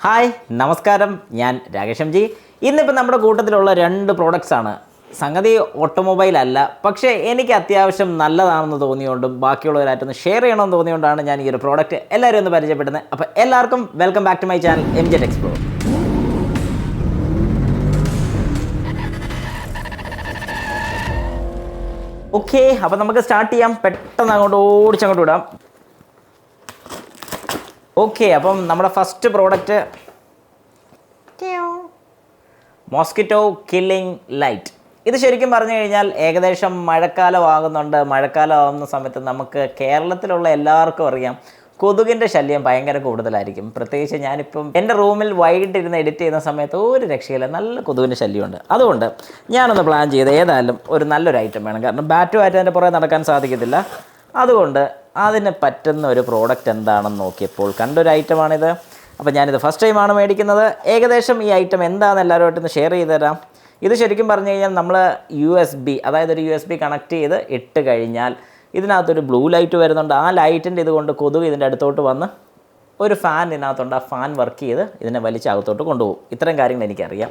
Hi നമസ്കാരം, ഞാൻ രാകേഷം G. ഇന്നിപ്പോൾ നമ്മുടെ കൂട്ടത്തിലുള്ള രണ്ട് പ്രോഡക്റ്റ്സ് ആണ്. സംഗതി ഓട്ടോമൊബൈൽ അല്ല, പക്ഷേ എനിക്ക് അത്യാവശ്യം നല്ലതാണെന്ന് തോന്നിയുകൊണ്ടും ബാക്കിയുള്ളവരായിട്ടൊന്ന് ഷെയർ ചെയ്യണമെന്ന് തോന്നിയുകൊണ്ടാണ് ഞാൻ ഈ ഒരു പ്രോഡക്റ്റ് എല്ലാവരും ഒന്ന് പരിചയപ്പെടുന്നത്. അപ്പോൾ എല്ലാവർക്കും welcome back to my channel MJ Explore. Okay, അപ്പോൾ നമുക്ക് സ്റ്റാർട്ട് ചെയ്യാം. പെട്ടെന്ന് അങ്ങോട്ട് ഓടിച്ചങ്ങോട്ട് വിടാം. ഓക്കെ, അപ്പം നമ്മുടെ first product mosquito killing light. ഇത് ശരിക്കും പറഞ്ഞു കഴിഞ്ഞാൽ ഏകദേശം മഴക്കാലം ആകുന്നുണ്ട്. മഴക്കാലം ആകുന്ന സമയത്ത് നമുക്ക് കേരളത്തിലുള്ള എല്ലാവർക്കും അറിയാം കൊതുകിൻ്റെ ശല്യം ഭയങ്കര കൂടുതലായിരിക്കും. പ്രത്യേകിച്ച് ഞാനിപ്പം എൻ്റെ റൂമിൽ വൈകിട്ട് ഇരുന്ന് എഡിറ്റ് ചെയ്യുന്ന സമയത്ത് ഒരു രക്ഷയില്ല, നല്ല കൊതുകിൻ്റെ ശല്യമുണ്ട്. അതുകൊണ്ട് ഞാനൊന്ന് പ്ലാൻ ചെയ്ത് ഏതായാലും ഒരു നല്ലൊരു ഐറ്റം വേണം. കാരണം ബാറ്റുമായിട്ട് അതിൻ്റെ പുറകെ നടക്കാൻ സാധിക്കത്തില്ല. അതുകൊണ്ട് അതിന് പറ്റുന്ന ഒരു പ്രോഡക്റ്റ് എന്താണെന്ന് നോക്കിയപ്പോൾ കണ്ടൊരു ഐറ്റമാണിത്. അപ്പോൾ ഞാനിത് ഫസ്റ്റ് ടൈമാണ് മേടിക്കുന്നത്. ഏകദേശം ഈ ഐറ്റം എന്താണെന്ന് എല്ലാവരുമായിട്ടൊന്ന് ഷെയർ ചെയ്ത് തരാം. ഇത് ശരിക്കും പറഞ്ഞു കഴിഞ്ഞാൽ നമ്മൾ USB, അതായത് ഒരു USB കണക്ട് ചെയ്ത് ഇട്ട് കഴിഞ്ഞാൽ ഇതിനകത്തൊരു ബ്ലൂ ലൈറ്റ് വരുന്നുണ്ട്. ആ ലൈറ്റിൻ്റെ ഇതുകൊണ്ട് കൊതുക് ഇതിൻ്റെ അടുത്തോട്ട് വന്ന് ഒരു ഫാൻ ഇതിനകത്തുണ്ട്. ആ ഫാൻ വർക്ക് ചെയ്ത് ഇതിനെ വലിച്ച് അകത്തോട്ട് കൊണ്ടുപോകും. ഇത്രയും കാര്യങ്ങൾ എനിക്കറിയാം.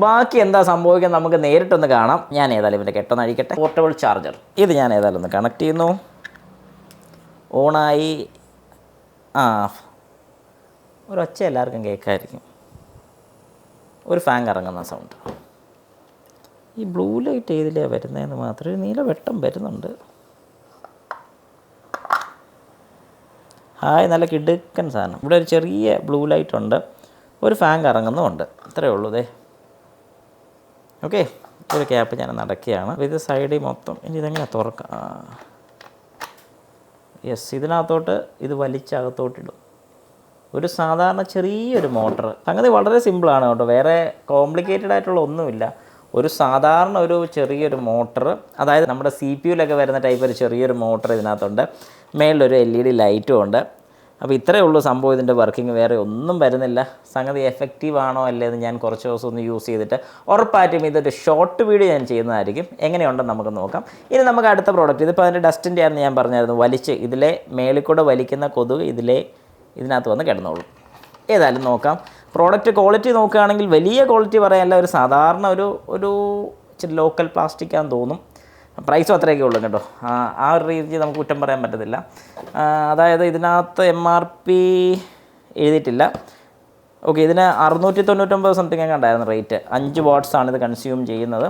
ബാക്കി എന്താ സംഭവിക്കുന്നത് നമുക്ക് നേരിട്ടൊന്ന് കാണാം. ഞാൻ ഏതായാലും ഇതിൻ്റെ കെട്ടൊന്ന് അഴിക്കട്ടെ. പോർട്ടബിൾ ചാർജർ ഇത് ഞാൻ ഏതായാലും ഒന്ന് കണക്ട് ചെയ്യുന്നു. ഓണായി. ഒരൊച്ച എല്ലാവർക്കും കേൾക്കായിരിക്കും, ഒരു ഫാൻ കറങ്ങുന്ന സൗണ്ട്. ഈ ബ്ലൂ ലൈറ്റ് ഏതിലാണ് വരുന്നതെന്ന് മാത്രമേ, നീല വെട്ടം വരുന്നുണ്ട്. ഹായ്, നല്ല കിടുക്കൻ സാധനം. ഇവിടെ ഒരു ചെറിയ ബ്ലൂ ലൈറ്റ് ഉണ്ട്, ഒരു ഫാൻ കറങ്ങുന്നുമുണ്ട്. ഇത്രയേ ഉള്ളൂ. ഇതേ ഓക്കെ, ഒരു ക്യാപ്പ് ഞാൻ നടക്കുകയാണ്. ഇത് സൈഡിൽ മൊത്തം. ഇനി ഇതെങ്ങനെ തുറക്കാം? യെസ്, ഇതിനകത്തോട്ട് ഇത് വലിച്ചകത്തോട്ടിടും. ഒരു സാധാരണ ചെറിയൊരു മോട്ടർ. സംഗതി വളരെ സിമ്പിളാണ് കേട്ടോ, വേറെ കോംപ്ലിക്കേറ്റഡ് ആയിട്ടുള്ള ഒന്നുമില്ല. ഒരു സാധാരണ ഒരു ചെറിയൊരു മോട്ടർ, അതായത് നമ്മുടെ CPU-ലൊക്കെ വരുന്ന ടൈപ്പ് ഒരു ചെറിയൊരു മോട്ടർ ഇതിനകത്തുണ്ട്. മേളിലൊരു LED ലൈറ്റും ഉണ്ട്. അപ്പോൾ ഇത്രയേ ഉള്ളൂ സംഭവം. ഇതിൻ്റെ വർക്കിംഗ് വേറെ ഒന്നും വരുന്നില്ല. സംഗതി എഫക്റ്റീവ് ആണോ അല്ലേ എന്ന് ഞാൻ കുറച്ച് ദിവസം ഒന്ന് യൂസ് ചെയ്തിട്ട് ഉറപ്പായിട്ടും ഇതൊരു ഷോർട്ട് വീഡിയോ ഞാൻ ചെയ്യുന്നതായിരിക്കും. എങ്ങനെയുണ്ടെന്ന് നമുക്ക് നോക്കാം. ഇനി നമുക്ക് അടുത്ത പ്രോഡക്റ്റ്. ഇതിപ്പോൾ അതിൻ്റെ ഡസ്റ്റിൻ്റെ ആണെന്ന് ഞാൻ പറഞ്ഞായിരുന്നു. വലിച്ച് ഇതിലെ മേളിൽ കൂടെ വലിക്കുന്ന കൊതുക് ഇതിനകത്ത് വന്ന് കിടന്നോളും. ഏതായാലും നോക്കാം. പ്രോഡക്റ്റ് ക്വാളിറ്റി നോക്കുകയാണെങ്കിൽ വലിയ ക്വാളിറ്റി പറയാനല്ല, ഒരു സാധാരണ ഒരു ഇച്ചിരി ലോക്കൽ പ്ലാസ്റ്റിക്കാന്ന് തോന്നും. പ്രൈസും അത്രയൊക്കെ ഉള്ളൂ കേട്ടോ. ആ ഒരു രീതി നമുക്ക് കുറ്റം പറയാൻ പറ്റത്തില്ല. അതായത് ഇതിനകത്ത് MRP എഴുതിയിട്ടില്ല. ഓക്കെ, ഇതിന് 699 സംതിങ് ഒക്കെ ഉണ്ടായിരുന്നു റേറ്റ്. 5 വാട്ട്സ് ആണ് ഇത് കൺസ്യൂം ചെയ്യുന്നത്.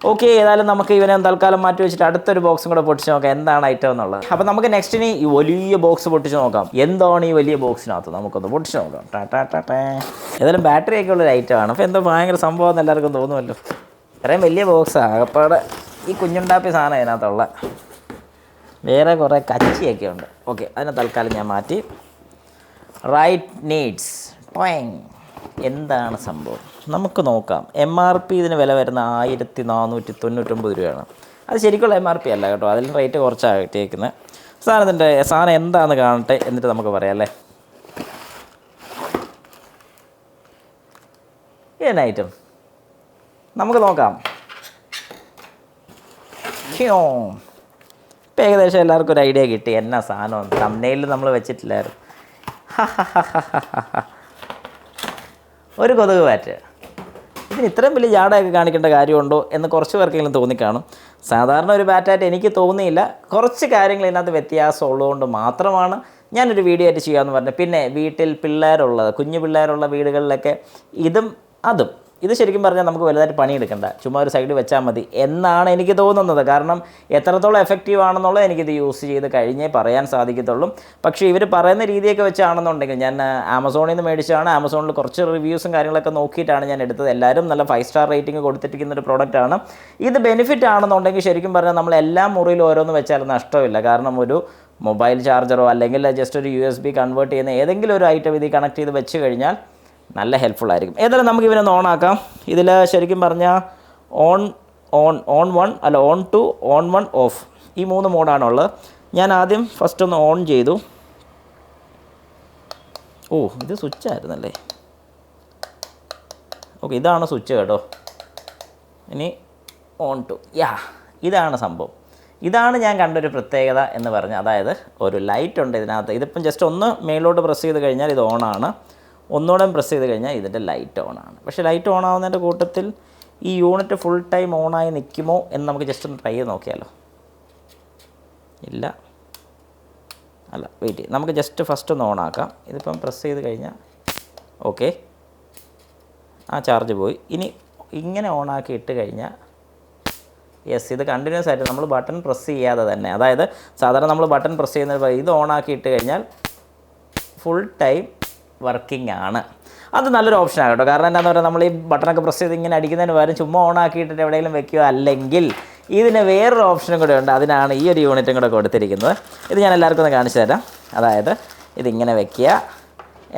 ഓക്കെ, ഏതായാലും നമുക്ക് ഇവനെ തൽക്കാലം മാറ്റി വെച്ചിട്ട് അടുത്തൊരു ബോക്സും കൂടെ പൊട്ടിച്ച് നോക്കാം എന്താണ് ഐറ്റം എന്നുള്ളത്. അപ്പോൾ നമുക്ക് നെക്സ്റ്റിന് ഈ വലിയ ബോക്സ് പൊട്ടിച്ച് നോക്കാം. എന്താണ് ഈ വലിയ ബോക്സിനകത്ത്, നമുക്കൊന്ന് പൊട്ടിച്ച് നോക്കാം. ഏതായാലും ബാറ്ററി ഒക്കെ ഉള്ളൊരു ഐറ്റമാണ്. അപ്പോൾ എന്തോ ഭയങ്കര സംഭവം എന്ന് എല്ലാവർക്കും തോന്നുമല്ലോ. ഇത്രയും വലിയ ബോക്സാണ്. ആകപ്പാടെ ഈ കുഞ്ഞുണ്ടാപ്പി സാധനം ഇതിനകത്തുള്ള. വേറെ കുറേ കച്ചിയൊക്കെ ഉണ്ട്. ഓക്കെ, അതിനെ തൽക്കാലം ഞാൻ മാറ്റി. റൈറ്റ് നീഡ്സ് എന്താണ് സംഭവം നമുക്ക് നോക്കാം. MRP ഇതിന് വില വരുന്ന 1499 രൂപയാണ്. അത് ശരിക്കുള്ള MRP അല്ല കേട്ടോ, അതിൽ റേറ്റ് കുറച്ചാണ് കിട്ടിയേക്കുന്നത്. സാധനം എന്താണെന്ന് കാണട്ടെ, എന്നിട്ട് നമുക്ക് പറയാം അല്ലേ. ഏത് ഐറ്റം നമുക്ക് നോക്കാം. ഇപ്പം ഏകദേശം എല്ലാവർക്കും ഒരു ഐഡിയ കിട്ടി എന്നാ സാധനം. തംബ്നെയിലിൽ നമ്മൾ വെച്ചിട്ടില്ലായിരുന്നു. ഒരു കൊതുക് ബാറ്റ്. ഇതിന് ഇത്രയും വലിയ ജാടയൊക്കെ കാണിക്കേണ്ട കാര്യമുണ്ടോ എന്ന് കുറച്ച് പേർക്കെങ്കിലും തോന്നിക്കാണും. സാധാരണ ഒരു ബാറ്റായിട്ട് എനിക്ക് തോന്നിയില്ല. കുറച്ച് കാര്യങ്ങൾ ഇതിനകത്ത് വ്യത്യാസം ഉള്ളതുകൊണ്ട് മാത്രമാണ് ഞാനൊരു വീഡിയോ ആയിട്ട് ചെയ്യാമെന്ന് പറഞ്ഞത്. പിന്നെ വീട്ടിൽ കുഞ്ഞു പിള്ളേരുള്ള വീടുകളിലൊക്കെ അതും ഇത് ശരിക്കും പറഞ്ഞാൽ നമുക്ക് വലുതായിട്ട് പണിയെടുക്കണ്ട, ചുമ്മാ ഒരു സൈഡ് വെച്ചാൽ മതി എന്നാണ് എനിക്ക് തോന്നുന്നത്. കാരണം എത്രത്തോളം എഫക്റ്റീവ് ആണെന്നുള്ളത് എനിക്കിത് യൂസ് ചെയ്ത് കഴിഞ്ഞേ പറയാൻ സാധിക്കത്തുള്ളൂ. പക്ഷേ ഇവർ പറയുന്ന രീതിയൊക്കെ വെച്ചാണെന്നുണ്ടെങ്കിൽ, ഞാൻ ആമസോണിൽ നിന്ന് മേടിച്ചാണ്. ആമസോണിൽ കുറച്ച് റിവ്യൂസും കാര്യങ്ങളൊക്കെ നോക്കിയിട്ടാണ് ഞാൻ എടുത്തത്. എല്ലാവരും നല്ല 5 സ്റ്റാർ റേറ്റിംഗ് കൊടുത്തിരിക്കുന്ന ഒരു പ്രോഡക്റ്റാണ്. ഇത് ബെനിഫിറ്റ് ആണെന്നുണ്ടെങ്കിൽ ശരിക്കും പറഞ്ഞാൽ നമ്മൾ എല്ലാ മുറിയിലും ഓരോന്ന് വെച്ചാൽ നഷ്ടമില്ല. കാരണം ഒരു മൊബൈൽ ചാർജറോ അല്ലെങ്കിൽ ജസ്റ്റ് ഒരു USB കൺവേർട്ട് ചെയ്യുന്ന ഏതെങ്കിലും ഒരു ഐറ്റം ഇത് കണക്ട് ചെയ്ത് വെച്ച് കഴിഞ്ഞാൽ നല്ല ഹെൽപ്ഫുൾ ആയിരിക്കും. ഏതായാലും നമുക്ക് ഇവനൊന്ന് ഓണാക്കാം. ഇതിൽ ശരിക്കും പറഞ്ഞാൽ ഓൺ 1 അല്ല ഓൺ 2 ഓൺ 1 ഓഫ് ഈ 3 മോഡാണുള്ളത്. ഞാൻ ആദ്യം ഫസ്റ്റ് ഒന്ന് ഓൺ ചെയ്തു. ഇത് സ്വിച്ചായിരുന്നല്ലേ. ഓക്കെ, ഇതാണ് സ്വിച്ച് കേട്ടോ. ഇനി ഓൺ 2. ഇതാണ് സംഭവം. ഇതാണ് ഞാൻ കണ്ടൊരു പ്രത്യേകത എന്ന് പറഞ്ഞാൽ, അതായത് ഒരു ലൈറ്റ് ഉണ്ട് ഇതിനകത്ത്. ഇതിപ്പം ജസ്റ്റ് ഒന്ന് മേലോട്ട് പ്രസ് ചെയ്ത് കഴിഞ്ഞാൽ ഇത് ഓണാണ്. ഒന്നുകൂടെ പ്രസ് ചെയ്ത് കഴിഞ്ഞാൽ ഇതിൻ്റെ ലൈറ്റ് ഓണാണ്. പക്ഷേ ലൈറ്റ് ഓൺ ആവുന്നതിൻ്റെ കൂട്ടത്തിൽ ഈ യൂണിറ്റ് ഫുൾ ടൈം ഓണായി നിൽക്കുമോ എന്ന് നമുക്ക് ജസ്റ്റ് ഒന്ന് ട്രൈ ചെയ്ത് നോക്കിയാലോ. ഇല്ല, അല്ല, വെയിറ്റ് ചെയ്യും. നമുക്ക് ജസ്റ്റ് ഫസ്റ്റ് ഒന്ന് ഓണാക്കാം. ഇതിപ്പം പ്രസ് ചെയ്ത് കഴിഞ്ഞാൽ ഓക്കെ, ആ ചാർജ് പോയി. ഇനി ഇങ്ങനെ ഓണാക്കി ഇട്ട് കഴിഞ്ഞാൽ യെസ്, ഇത് കണ്ടിന്യൂസ് ആയിട്ട് നമ്മൾ ബട്ടൺ പ്രസ് ചെയ്യാതെ തന്നെ, അതായത് സാധാരണ നമ്മൾ ബട്ടൺ പ്രസ് ചെയ്യുന്നത് ഇത് ഓണാക്കി ഇട്ട് കഴിഞ്ഞാൽ ഫുൾ ടൈം വർക്കിംഗ് ആണ്. അത് നല്ലൊരു ഓപ്ഷനാണ് കേട്ടോ. കാരണം എന്താണെന്ന് പറഞ്ഞാൽ നമ്മൾ ഈ ബട്ടണൊക്കെ പ്രസ് ചെയ്ത് ഇങ്ങനെ അടിക്കുന്നതിന് പകരം ചുമ്മാ ഓണാക്കിയിട്ടിട്ട് എവിടെയെങ്കിലും വെക്കുക. അല്ലെങ്കിൽ ഇതിന് വേറൊരു ഓപ്ഷനും കൂടെ ഉണ്ട്. അതിനാണ് ഈ ഒരു യൂണിറ്റും കൂടെ കൊടുത്തിരിക്കുന്നത്. ഇത് ഞാൻ എല്ലാവർക്കും ഒന്ന് കാണിച്ചു തരാം. അതായത് ഇതിങ്ങനെ വെക്കുക,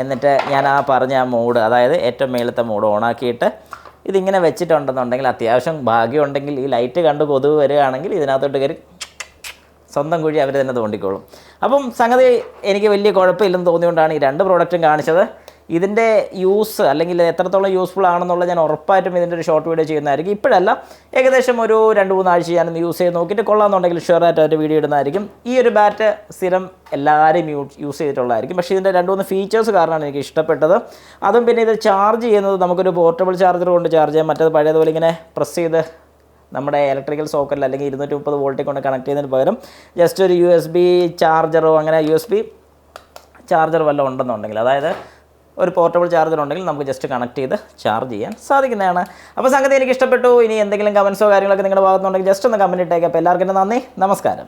എന്നിട്ട് ഞാൻ പറഞ്ഞ ആ മോഡ്, അതായത് ഏറ്റവും മേളത്തെ മോഡ് ഓണാക്കിയിട്ട് ഇതിങ്ങനെ വെച്ചിട്ടുണ്ടെന്നുണ്ടെങ്കിൽ, അത്യാവശ്യം ഭാഗ്യമുണ്ടെങ്കിൽ ഈ ലൈറ്റ് കണ്ട് കൊതുക് വരികയാണെങ്കിൽ ഇതിനകത്തോട്ട് കയറി സ്വന്തം കുഴി അവർ തന്നെ തോണ്ടിക്കോളും. അപ്പം സംഗതി എനിക്ക് വലിയ കുഴപ്പമില്ലെന്ന് തോന്നിയുകൊണ്ടാണ് ഈ 2 പ്രോഡക്റ്റും കാണിച്ചത്. ഇതിൻ്റെ യൂസ് അല്ലെങ്കിൽ എത്രത്തോളം യൂസ്ഫുൾ ആണെന്നുള്ളത് ഞാൻ ഉറപ്പായിട്ടും ഇതിൻ്റെ ഒരു ഷോർട്ട് വീഡിയോ ചെയ്യുന്നതായിരിക്കും. ഇപ്പോഴല്ല, ഏകദേശം ഒരു 2-3 ആഴ്ച ഞാനൊന്ന് യൂസ് ചെയ്ത് നോക്കിയിട്ട് കൊള്ളാമെന്നുണ്ടെങ്കിൽ ഷുവറായിട്ട് ഒരു വീഡിയോ ഇടുന്നതായിരിക്കും. ഈ ഒരു ബാറ്റ് സ്ഥിരം എല്ലാവരും യൂസ് ചെയ്തിട്ടുള്ളതായിരിക്കും. പക്ഷേ ഇതിൻ്റെ 2-3 ഫീച്ചേഴ്സ് കാരണമാണ് എനിക്ക് ഇഷ്ടപ്പെട്ടത്. അതും പിന്നെ ഇത് ചാർജ് ചെയ്യുന്നത് നമുക്കൊരു പോർട്ടബിൾ ചാർജർ കൊണ്ട് ചാർജ് ചെയ്യാം. മറ്റേത് പഴയതുപോലെ ഇങ്ങനെ പ്രസ് ചെയ്ത് നമ്മുടെ ഇലക്ട്രിക്കൽ സോക്കറ്റിൽ അല്ലെങ്കിൽ 230 വോൾട്ടിൽ കൊണ്ട് കണക്ട് ചെയ്യുന്നതിന് പകരം ജസ്റ്റ് ഒരു USB ചാർജറോ അങ്ങനെ USB ചാർജർ വല്ലതും ഉണ്ടെന്നുണ്ടെങ്കിൽ, അതായത് ഒരു പോർട്ടബിൾ ചാർജർ ഉണ്ടെങ്കിൽ നമുക്ക് ജസ്റ്റ് കണക്ട് ചെയ്ത് ചാർജ് ചെയ്യാൻ സാധിക്കുന്നതാണ്. അപ്പോൾ സംഗതി എനിക്ക് ഇഷ്ടപ്പെട്ടു. ഇനി എന്തെങ്കിലും കമൻസോ കാര്യങ്ങളൊക്കെ നിങ്ങളുടെ ഭാഗത്തുനിന്നുണ്ടെങ്കിൽ ജസ്റ്റ് ഒന്ന് കമൻറ്റ് ഇട്ടേക്കാം. അപ്പോൾ എല്ലാവർക്കും നന്ദി, നമസ്കാരം.